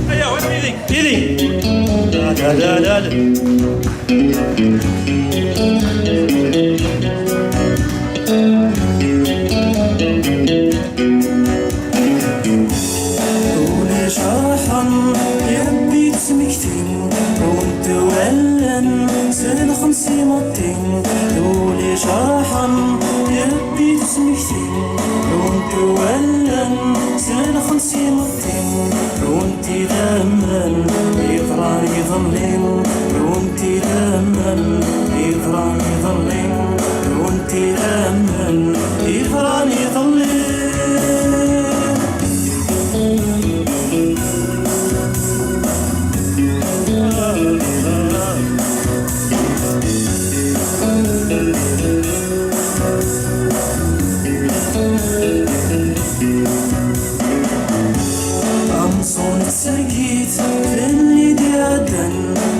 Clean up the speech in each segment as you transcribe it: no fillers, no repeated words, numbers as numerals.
ايوه وين ايدي ايدي. لا لا لا لا. خمسي مطين دولي شرحا يبي تسمكتين رونتي ولن سنة خمسي مطين رونتي دمن يطران يظلين رونتي دمن يطران يظلين رونتي دمن يطران يظلين. أمصون تسرقيت فني ديادن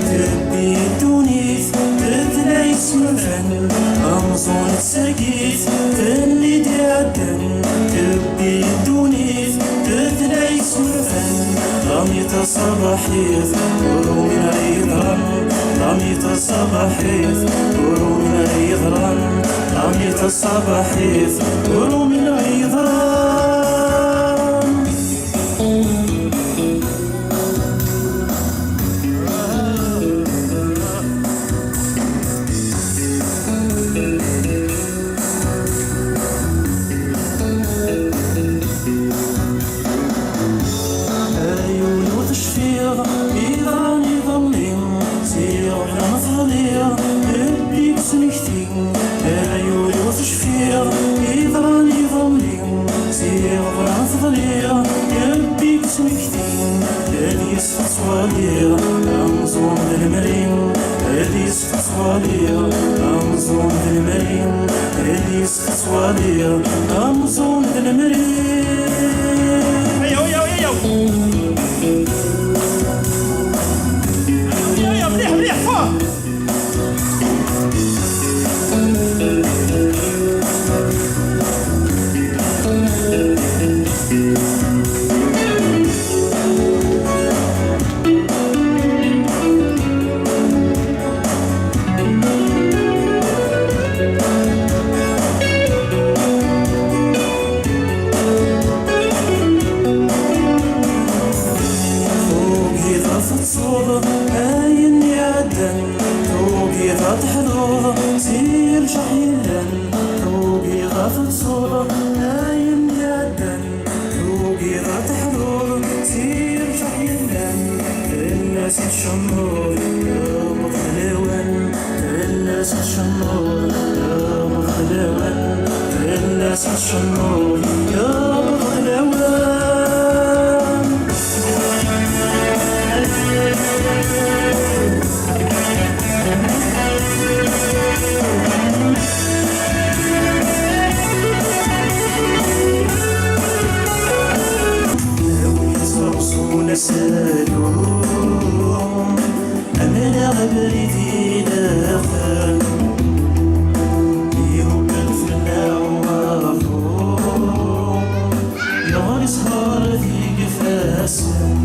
تبي دونيت تدلي اسمفن أمصون تسرقيت فني ديادن تبي دونيت تدلي اسمفن رميت الصباحيث ورو من اليضرن رميت الصباحيث ورو من اليضرن رميت الصباحيث ورو من اليضرن. أمزون بالمرين هديس فصوالية أمزون بالمرين هديس فصوالية أمزون بالمرين. ايوه ايوه ايوه ايوه مليح مليح فوق. سير شحيلا روقي غافل صورة نايم جدا روقي غات حضور سير شحيلا الناس الشمور يا مخلوان الناس الشمور يا مخلوان الناس الشمور يا مخلوان. نسالهم أمنا غبري دافن يوكل في النوافو نهار سهر في قفاسن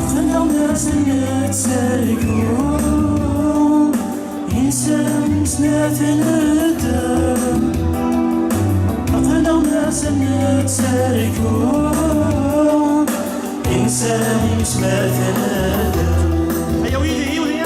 خلوا ناس نتسالكو إنسان سنات ندم خلوا ناس نتسالكو إنسان يسمع ثنادا. هيا ويلي هيا ويلي.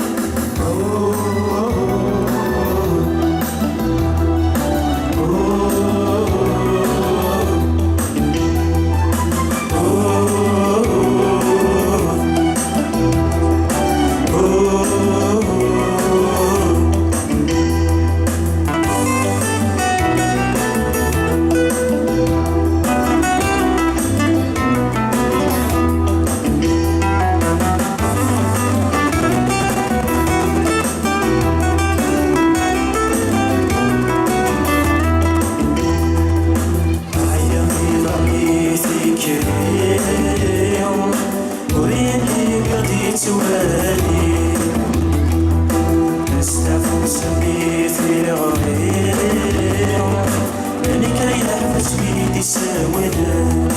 يغلي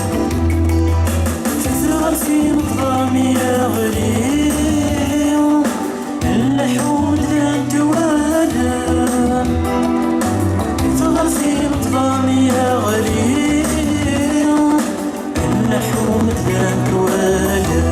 تثغر في مظلامي يغلي اللحود ذا الدوالا تثغر في مظلامي يغلي اللحود ذا الدوالا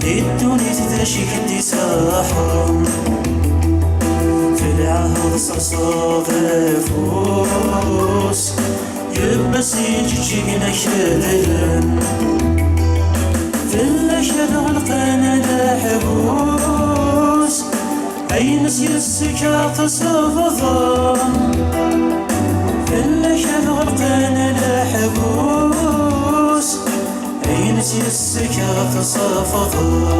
الدنيا تداشي كدي ساحة في العهد صرصاغ فوس يبس يجينا شدلن في اللشد غلقنا لحبوس أينس يسكا تصفضا في اللشد غلقنا لحبوس أينس يسكا تصفضا